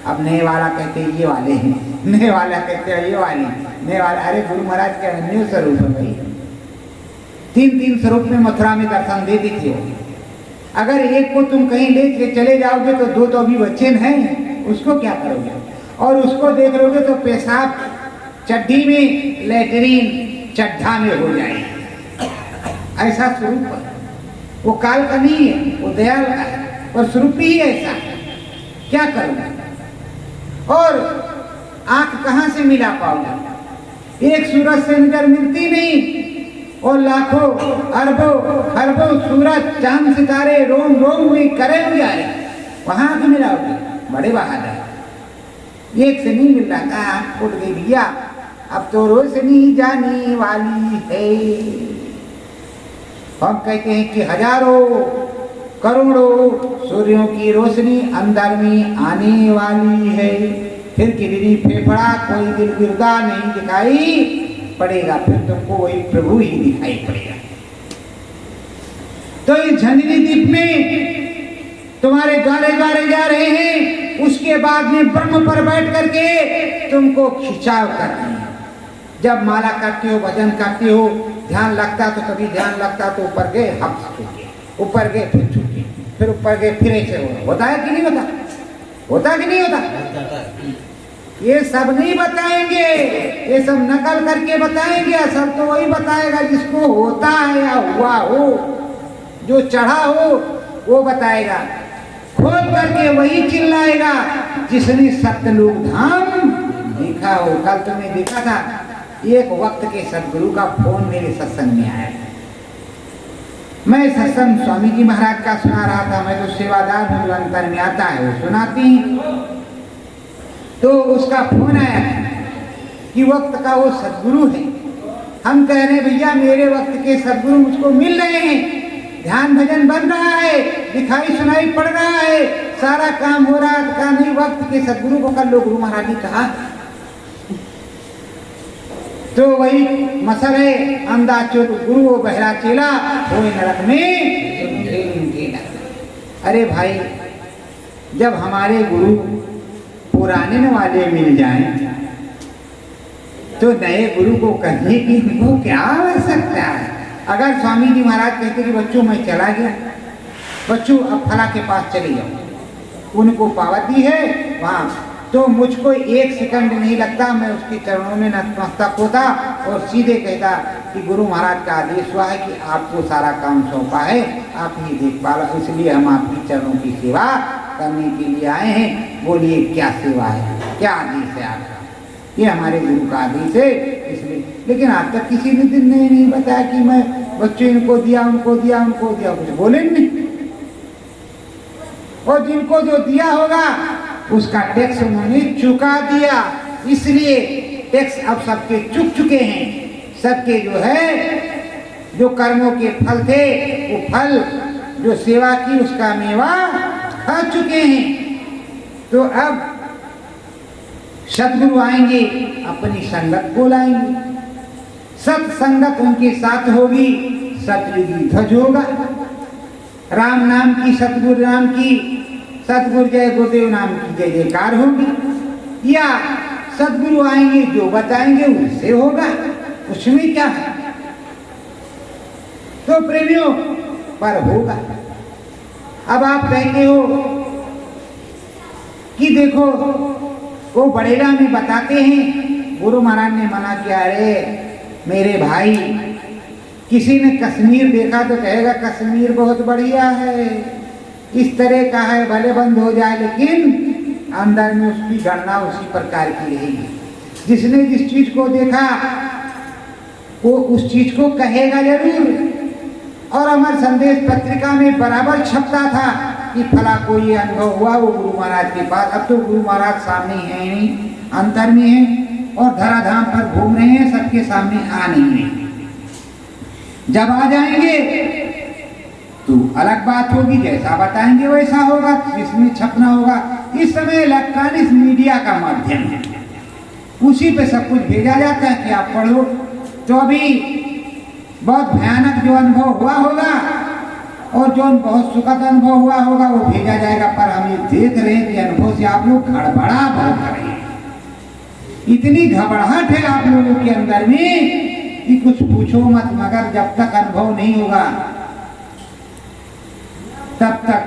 अब नए वाला कहते ये वाले हैं, नए वाला कहते हैं ये वाले, नए वाला। अरे गुरु महाराज के अन्य स्वरूप है भाई। 3 स्वरूप में मथुरा में दर्शन दे थे। अगर एक को तुम कहीं ले चले जाओगे तो 2 तो अभी बच्चे हैं, उसको क्या करोगे? और उसको देख लोगे तो पेशाब चड्डी में, लेटरीन चड्ढा में हो जाएगा। ऐसा स्वरूप है वो, काल का नहीं है, वो दयाल का है, और स्वरूप ही ऐसा है। क्या करोगे? और आंख कहाँ से मिला पाओगे? एक सूरज से नजर मिलती नहीं, और लाखों अरबों खरबों सूरज चांद सितारे रोम रोम में करे हुए आए, वहां तो मिलाओगे। बड़े बहादुर, एक से नहीं मिल रहा था, आंख फूट गई भैया, अब तो रोशनी जाने वाली है। हम कहते हैं कि हजारों करोड़ों सूर्यों की रोशनी अंदर में आने वाली है। फिर किडनी फेफड़ा कोई दिल गिरदा नहीं दिखाई पड़ेगा, फिर तुमको वही प्रभु ही दिखाई पड़ेगा। तो इस झंझरी द्वीप में तुम्हारे द्वारे द्वारे जा रहे हैं, उसके बाद में ब्रह्म पर बैठ करके तुमको खिंचाव करते हैं। जब माला करते हो, भजन करते हो, ध्यान लगता तो कभी ध्यान लगता तो ऊपर गए हफ्स छूटे, ऊपर गए फिर छूटे, फिर ऊपर गए फिर ऐसे होता है कि नहीं होता? होता कि नहीं होता? ये सब नहीं बताएंगे, ये सब नकल करके बताएंगे। असल तो वही बताएगा जिसको होता है या हुआ हो, जो चढ़ा हो वो बताएगा। खोल करके वही चिल्लाएगा जिसने सतलुग धाम देखा हो। कल तुमने देखा था, एक वक्त के सदगुरु का फोन मेरे सत्संग में आया। मैं सत्संग स्वामी जी महाराज का सुना रहा था। मैं तो सेवादार हूँ, अंतर में आता है वो सुनाती। तो उसका फोन आया कि वक्त का वो सदगुरु है। हम कह रहे हैं भैया मेरे वक्त के सदगुरु मुझको मिल रहे हैं, ध्यान भजन बन रहा है, दिखाई सुनाई पड़ रहा है, सारा काम हो रहा है। कहा नहीं, वक्त के सदगुरु को कर लो, गुरु महाराज ने कहा। तो वही मसल है, अंधा चोर गुरु बहरा चेला वो नरक में। अरे भाई, जब हमारे गुरु पुराने वाले मिल जाएं तो नए गुरु को कहने की उनको क्या आवश्यकता है? अगर स्वामी जी महाराज कहते कि बच्चों मैं चला गया, बच्चों अब फला के पास चले जाओ, उनको पावर दी है वहाँ, तो मुझको 1 सेकंड नहीं लगता, मैं उसके चरणों में नतमस्तक होता और सीधे कहता कि गुरु महाराज का आदेश हुआ है कि आपको सारा काम सौंपा है, आप ही देख पा रहे, इसलिए हम आपकी चरणों की सेवा करने के लिए आए हैं। बोलिए क्या सेवा है, क्या आदेश है आपका? ये हमारे गुरु का आदेश है, इसलिए। लेकिन आज तक किसी ने दिन नहीं बताया कि मैं बच्चों इनको दिया, उनको दिया, उनको दिया, कुछ बोले नहीं। और जिनको जो दिया होगा उसका टैक्स उन्होंने चुका दिया, इसलिए टैक्स अब सबके चुक चुके हैं। सबके जो है जो कर्मों के फल थे वो फल, जो सेवा की उसका मेवा खा चुके हैं। तो अब सदगुरु आएंगे अपनी संगत को लाएंगे, सत्संगत उनके साथ होगी, सतयुगी ध्वज होगा। राम नाम की, सतगुरु नाम की, सतगुरु जय गुरुदेव नाम की जय जयकार होगी। या सदगुरु आएंगे जो बताएंगे उससे होगा, उसमें क्या है। तो प्रेमियों पर होगा। अब आप कहते हो कि देखो वो बड़ेरा में बताते हैं गुरु महाराज ने मना किया। अरे मेरे भाई, किसी ने कश्मीर देखा तो कहेगा कश्मीर बहुत बढ़िया है, इस तरह का है, भले बंद हो जाए, लेकिन अंदर में उसकी गणना उसी प्रकार की रहेगी। जिसने जिस चीज को देखा वो उस चीज को कहेगा जरूर। और अमर संदेश पत्रिका में बराबर छपता था कि फला कोई अनुभव हुआ वो गुरु महाराज के पास। अब तो गुरु महाराज सामने है नहीं, अंतर में है और धराधाम पर घूम रहे हैं, सबके सामने आ नहीं रहे। जब आ जाएंगे तो अलग बात होगी, जैसा बताएंगे वैसा होगा, जिसमें छपना होगा। इस समय इलेक्ट्रॉनिक मीडिया का माध्यम है, उसी पे सब कुछ भेजा जाता है कि आप पढ़ो। तो अभी बहुत भयानक जो अनुभव हुआ होगा और जो बहुत सुखद अनुभव हुआ होगा वो भेजा जाएगा। पर हम ये देख रहे हैं कि अनुभव से आप लोग गड़बड़ा बहुत कर रहे हैं। इतनी घबराहट है आप लोगों के अंदर में कि कुछ पूछो मत। मगर जब तक अनुभव नहीं होगा, तब तक,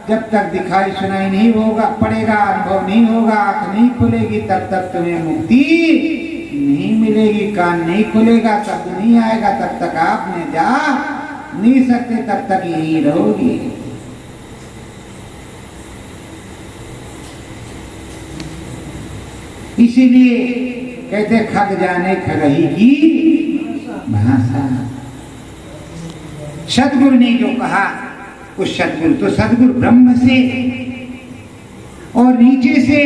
जब तक दिखाई सुनाई नहीं होगा पड़ेगा, अनुभव नहीं होगा, आंख नहीं खुलेगी, तब तक तुम्हें मुक्ति नहीं मिलेगी। कान नहीं खुलेगा, शब्द नहीं आएगा, तब तक आपने जा नहीं सकते, तब तक यही रहोगी। इसीलिए कहते खग जाने खगही की भाषा। सदगुरु ने जो कहा उस सदगुरु, तो सदगुरु ब्रह्म से और नीचे से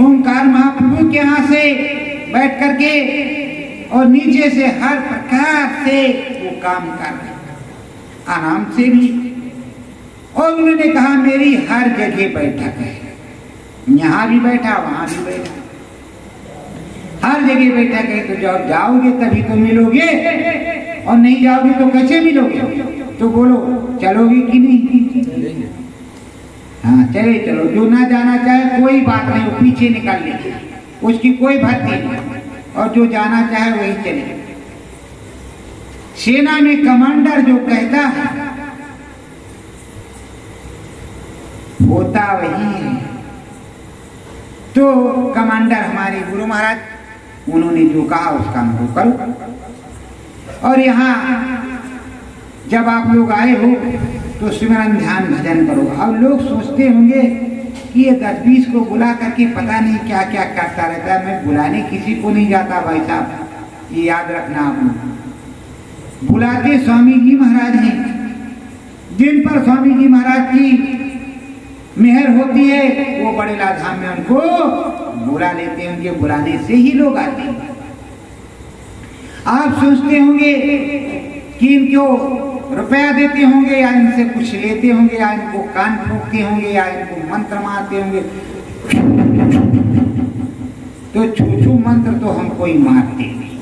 ओंकार महाप्रभु के यहाँ से बैठ करके और नीचे से हर प्रकार से वो काम कर रहे, आराम से भी। और उन्होंने कहा मेरी हर जगह बैठक है, यहाँ भी बैठा वहां भी बैठा, हर जगह बैठक है। तो जब जाओगे तभी तो मिलोगे, और नहीं जाओगे तो कैसे मिलोगे। तो बोलो चलोगे कि नहीं। हाँ चले चलो, जो ना जाना चाहे कोई बात नहीं, वो पीछे निकाल ले, उसकी कोई भर्ती नहीं, और जो जाना चाहे वही चले। सेना में कमांडर जो कहता है होता वही है। तो कमांडर हमारे गुरु महाराज, उन्होंने जो कहा उस काम को करो। और यहाँ जब आप लोग आए हो तो सिमरन ध्यान भजन करो। अब लोग सोचते होंगे कि ये 10-20 को बुला करके पता नहीं क्या क्या करता रहता है। मैं बुलाने किसी को नहीं जाता भाई साहब, ये याद रखना आप लोग। बुलाते स्वामी जी महाराज हैं, जिन पर स्वामी जी महाराज की मेहर होती है वो बड़ेला धाम में उनको बुला लेते हैं, उनके बुलाने से ही लोग आते हैं। आप सोचते होंगे कि इनको रुपया देते होंगे या इनसे कुछ लेते होंगे या इनको कान फूंकते होंगे या इनको मंत्र मारते होंगे। तो छू-छू मंत्र तो हमको ही मारते नहीं।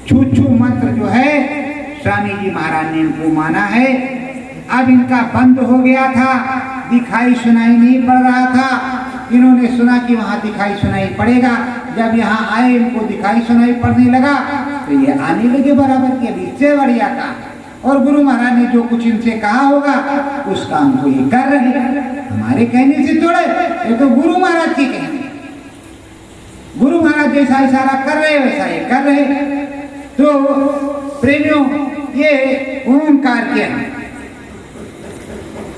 छू-छू मंत्र जो है स्वामी जी महाराज ने इनको माना है। अब इनका बंद हो गया था, दिखाई सुनाई नहीं पड़ रहा था। इन्होंने सुना कि वहां दिखाई सुनाई पड़ेगा। जब यहाँ आए इनको दिखाई सुनाई पड़ने लगा तो ये आने लगे बराबर के, अभी इससे बढ़िया का। और गुरु महाराज ने जो कुछ इनसे कहा होगा उस काम को ये कर रहे, हमारे कहने से थोड़े, ये तो गुरु महाराज के कहने। गुरु महाराज जैसा इशारा कर रहे वैसा ये कर रहे। तो प्रेमियों, ये ओंकार क्या है?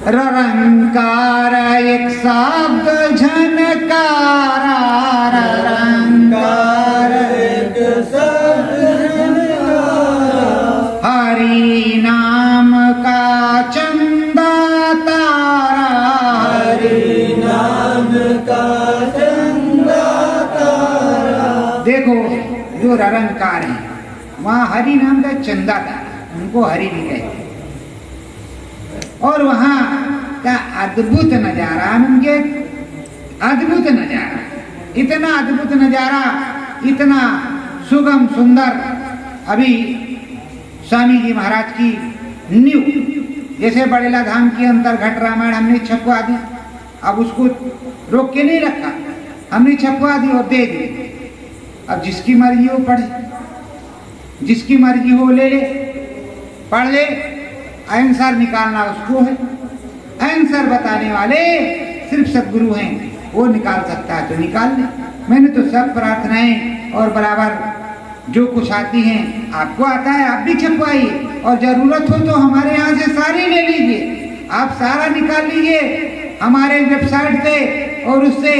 ररंकार एक शब्द झनकारा, ररंकार एक शब्द झनकारा, हरि नाम का चंदा तारा, हरि नाम का चंदा तारा। देखो जो ररंकार है वहाँ हरि नाम का चंदा तारा, उनको हरि भी कहते हैं। और वहाँ का अद्भुत नजारा, उनके अद्भुत नजारा। इतना अद्भुत नजारा, इतना सुगम सुंदर। अभी स्वामी जी महाराज की न्यू, जैसे बड़ेला धाम की अंतर्घट रामायण हमने छपवा दी, अब उसको रोक के नहीं रखा, हमने छपवा दी और दे दी। अब जिसकी मर्जी हो पढ़े, जिसकी मर्जी हो ले ले, पढ़ ले। आंसर निकालना उसको है, आंसर बताने वाले सिर्फ सदगुरु हैं, वो निकाल सकता है तो निकाल ले। मैंने तो सब प्रार्थनाएं और बराबर जो कुछ आती हैं, आपको आता है आप भी छपवाइए, और जरूरत हो तो हमारे यहाँ से सारी ले लीजिए, आप सारा निकाल लीजिए हमारे वेबसाइट से और उससे,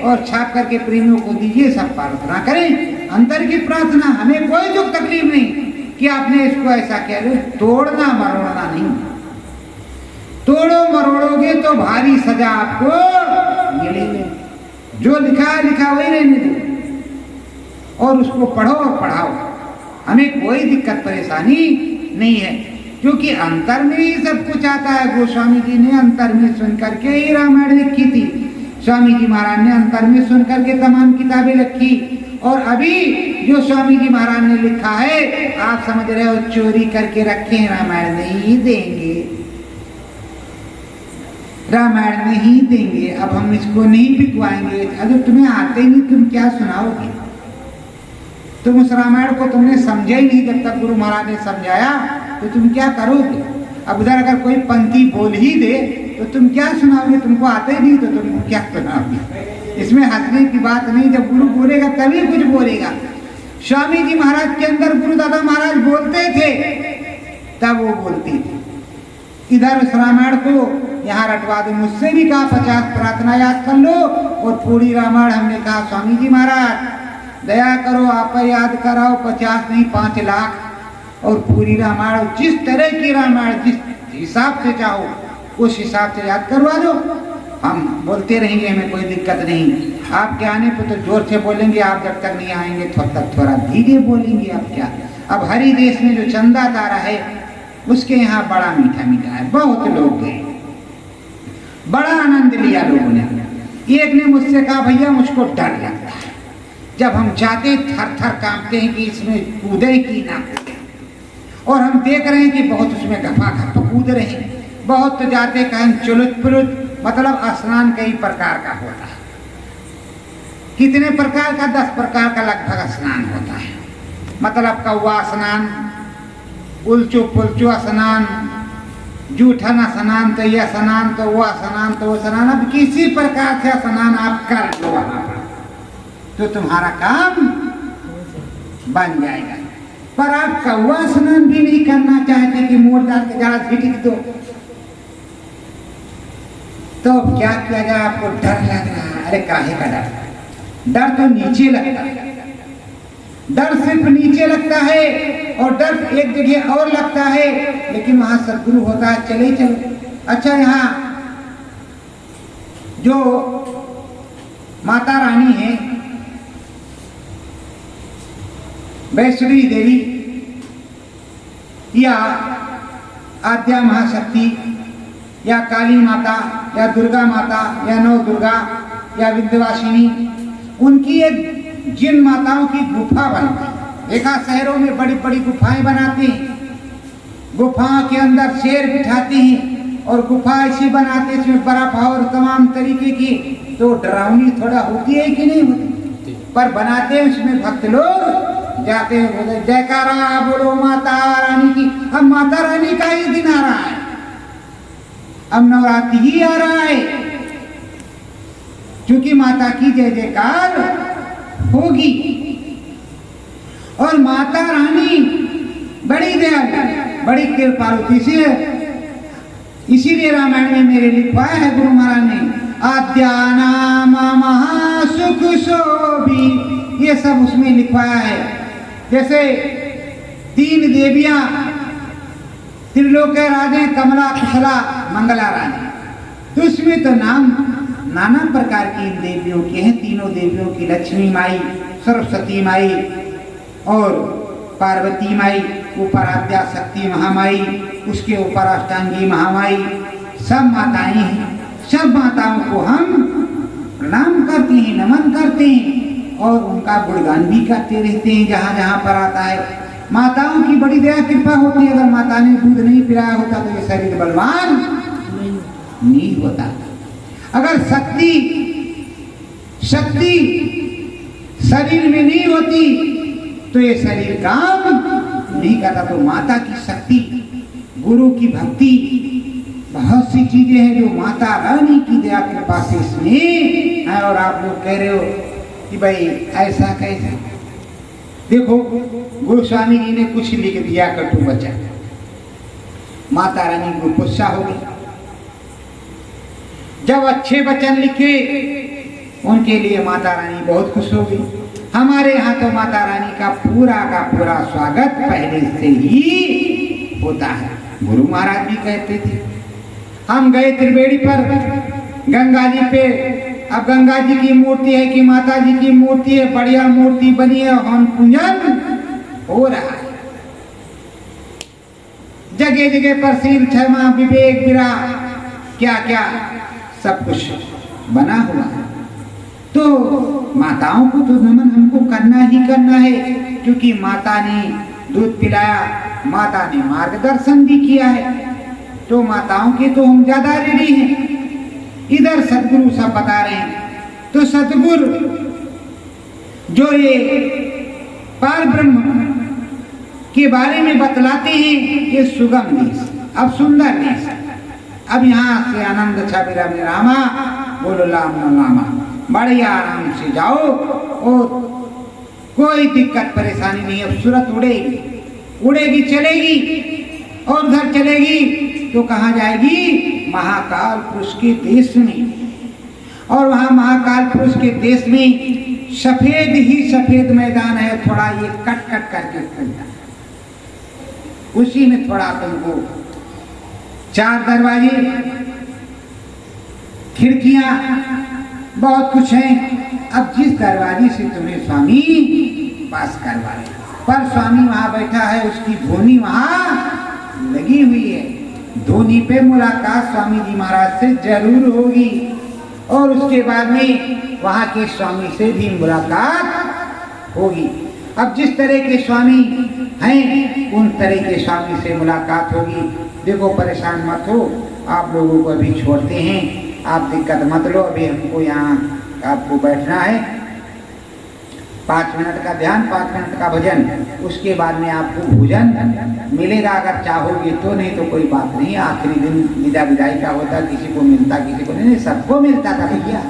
और छाप करके प्रेमियों को दीजिए। सब प्रार्थना करें, अंतर की प्रार्थना, हमें कोई दुख तकलीफ नहीं कि आपने इसको ऐसा कह लो। तोड़ना मरोड़ना नहीं, तोड़ो मरोड़ोगे तो भारी सजा आपको मिलेगी। जो लिखा है लिखा वही रहने दो, और उसको पढ़ो और पढ़ाओ, हमें कोई दिक्कत परेशानी नहीं है, क्योंकि अंतर में ही सब कुछ आता है। गोस्वामी जी ने अंतर में सुन करके ही रामायण लिखी थी, स्वामी जी महाराज ने अंतर में सुन करके तमाम किताबें लिखी, और अभी जो स्वामी जी महाराज ने लिखा है आप समझ रहे हो चोरी करके रखे, रामायण नहीं देंगे, रामायण नहीं देंगे। अब हम इसको नहीं बिकवाएंगे। अगर तुम्हें आते नहीं तुम क्या सुनाओगे? तुम उस रामायण को तुमने समझा ही नहीं, जब तक गुरु महाराज ने समझाया तो तुम क्या करोगे? अब उधर अगर कोई पंक्ति बोल ही दे तो तुम क्या सुनाओगे? तुमको आते नहीं तो तुम क्या सुनाओगे? इसमें हंसने की बात नहीं, जब गुरु बोलेगा तभी कुछ बोलेगा। स्वामी जी महाराज के अंदर गुरु दादा महाराज बोलते थे तब वो बोलती थी। इधर उस रामायण को यहाँ रटवा दो, मुझसे भी कहा 50 प्रार्थना याद कर लो, और पूरी रामायण हमने कहा स्वामी जी महाराज दया करो आप याद कराओ, 50 नहीं 5 लाख, और पूरी रामायण जिस तरह की रामायण जिस हिसाब से चाहो उस हिसाब से याद करवा दो। हम बोलते रहेंगे, हमें कोई दिक्कत नहीं। आपके आने पर तो जोर से बोलेंगे, आप जब तक नहीं आएंगे तब तक थोड़ा धीरे बोलेंगे। अब क्या, अब हरि देश में जो चंदा तारा है उसके यहाँ बड़ा मीठा मीठा है, बहुत लोग गए, बड़ा आनंद लिया लोगों ने। एक ने मुझसे कहा भैया मुझको डर लगता है, जब हम जाते थर थर कांपते हैं कि इसमें कूदे की ना कूदे, और हम देख रहे हैं कि बहुत उसमें घपा घप कूद रहे हैं, बहुत तो जाते कहें चुलुत पुलुत, मतलब स्नान कई प्रकार का होता है। कितने प्रकार का? 10 प्रकार का लगभग स्नान होता है, मतलब कौवा स्नान, उल्चो पुल्चो स्नान, जूठन स्नान, तो यह स्नान तो वो स्नान तो वो स्नान। अब किसी प्रकार से स्नान आप कर लो वहां पर तो तुम्हारा काम बन जाएगा। पर आप कौवा स्नान भी नहीं करना चाहते कि मोड़ डाल के जरा झिटक दो, तो क्या किया जाए? आपको डर लग रहा है, अरे काहे का डर? डर तो नीचे लगता है, डर सिर्फ नीचे लगता है, और डर एक जगह और लगता है, लेकिन वहां सदगुरु होता है, चले चलो। अच्छा, यहाँ जो माता रानी है वैष्णवी देवी या आद्या महाशक्ति या काली माता या दुर्गा माता या नौ दुर्गा या विंध्यवासिनी, उनकी एक जिन माताओं की गुफा बनती है। देखा शहरों में बड़ी बड़ी गुफाएं बनाती हैं, गुफाओं के अंदर शेर बिठाती हैं, और गुफा ऐसी बनाते हैं इसमें बर्फ और तमाम तरीके की, तो डरावनी थोड़ा होती है कि नहीं होती? पर बनाते हैं, उसमें भक्त लोग जाते हैं, बोले जयकारा बोलो माता रानी की। अब माता रानी का ही दिन आ रहा है, अब नवरात्रि ही आ रहा है, क्योंकि माता की जय जयकार होगी। और माता रानी बड़ी दयालु, बड़ी कृपालु, इसीलिए रामायण में मेरे लिखवाया है गुरु महाराज ने, आद्या नाम महासुख शोभी, ये सब उसमें लिखवाया है। जैसे 3 देवियां त्रिलोक राजे, कमला कुशला मंगला रानी, तो उसमें तो नाम नाना प्रकार की इन देवियों के हैं। तीनों देवियों की, लक्ष्मी माई, सरस्वती माई और पार्वती माई, ऊपर आद्या शक्ति महामाई, उसके ऊपर अष्टांगी महामाई, सब माताएं हैं। सब माताओं को हम प्रणाम करते हैं, नमन करते हैं। और उनका गुणगान भी करते रहते हैं जहाँ जहाँ पर आता है। माताओं की बड़ी दया कृपा होती है। अगर माता ने दूध नहीं पिलाया होता तो ये शरीर बलवान नहीं होता। अगर शक्ति शरीर में नहीं होती तो ये शरीर काम नहीं करता। तो माता की शक्ति, गुरु की भक्ति, बहुत सी चीजें हैं जो माता रानी की दया कृपा से इसमें है। और आप लोग कह रहे हो कि भाई ऐसा कैसे? देखो, गोस्वामी जी ने कुछ लिख दिया कटु वचन, माता रानी को गुस्सा हो गई। जब अच्छे वचन लिखे उनके लिए माता रानी बहुत खुश हो गई। हमारे यहाँ तो माता रानी का पूरा स्वागत पहले से ही होता है। गुरु महाराज भी कहते थे। हम गए त्रिवेणी पर गंगा जी पे। अब गंगा जी की मूर्ति है कि माता जी की मूर्ति है, बढ़िया मूर्ति बनी है, हम पूजन हो रहा है। जगह जगह पर शील, क्षमा, विवेक, विराग, क्या क्या सब कुछ बना हुआ है। तो माताओं को तो नमन हमको करना ही करना है, क्योंकि माता ने दूध पिलाया, माता ने मार्गदर्शन भी किया है। तो माताओं के तो हम ज्यादा ऋणी हैं। इधर सतगुरु सब बता रहे हैं। तो सतगुरु जो ये पार ब्रह्म के बारे में बतलाते हैं, ये सुगम देश, अब सुंदर देश। अब यहाँ से आनंद छबिरा में रामा, बोलो राम रामा, बढ़िया आराम से जाओ और कोई दिक्कत परेशानी नहीं। अब सूरत उड़ेगी चलेगी, और उधर चलेगी तो कहाँ जाएगी? महाकाल पुरुष के देश में। और वहाँ महाकाल पुरुष के देश में सफेद ही सफेद मैदान है, थोड़ा ये कट करके खुलता है। उसी में थोड़ा तुमको 4 दरवाजे, खिड़कियां, बहुत कुछ है। अब जिस दरवाजे से तुम्हें स्वामी पास करवाए, पर स्वामी वहां बैठा है, उसकी ध्वनि वहां लगी हुई है। ध्वनि पे मुलाकात स्वामी जी महाराज से जरूर होगी, और उसके बाद में वहां के स्वामी से भी मुलाकात होगी। अब जिस तरह के स्वामी हैं उन तरह के स्वामी से मुलाकात होगी। देखो, परेशान मत हो, आप लोगों को अभी छोड़ते हैं, आप दिक्कत मत लो। अभी हमको यहाँ आपको बैठना है, 5 मिनट का ध्यान, 5 मिनट का भजन, उसके बाद में आपको भोजन मिलेगा अगर चाहोगे तो, नहीं तो कोई बात नहीं। आखिरी दिन विदाई का होता, किसी को मिलता किसी को नहीं, सबको मिलता था भैया।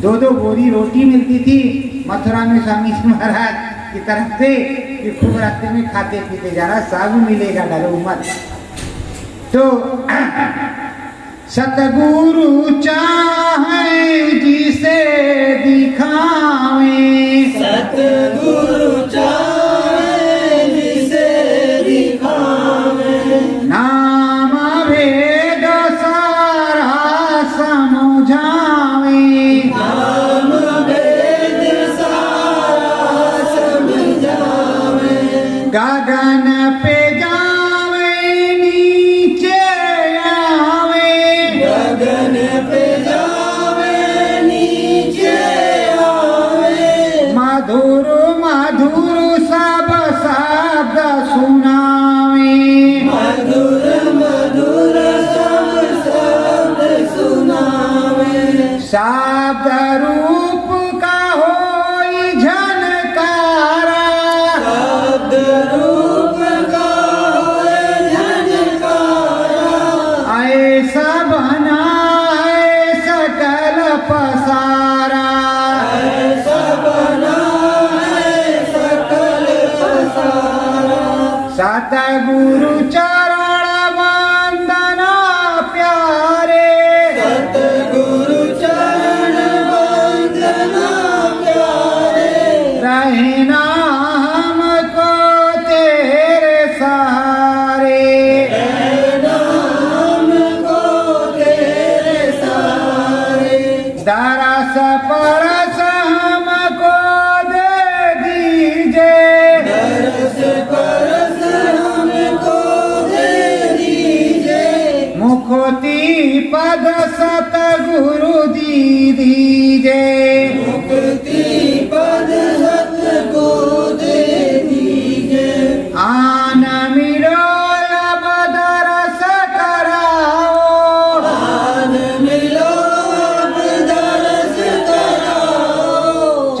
2-2 बोरी रोटी मिलती थी मथुरा में स्वामी जी महाराज की तरफ से, कि खूब रास्ते में खाते पीते जाना, सब मिलेगा, डरो मत। तो सतगुरु चाहे जिसे दिखावे, सतगुरु चाहे जिसे दिखावे, नाम वेद सारा समझावे, नाम वेद सारा समझावे, गगन पे जावे नीचे आवे, गगन पे जावे नीचे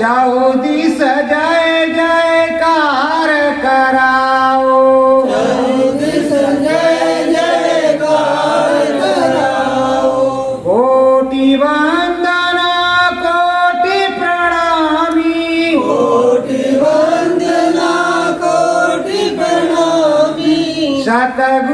चाहो दिस जय जयकार कराओ दिस जय जयकार कराओ। कोटि वंदना कोटि प्रणामी कोटि वंदना कोटि प्रणामी। सतगुरु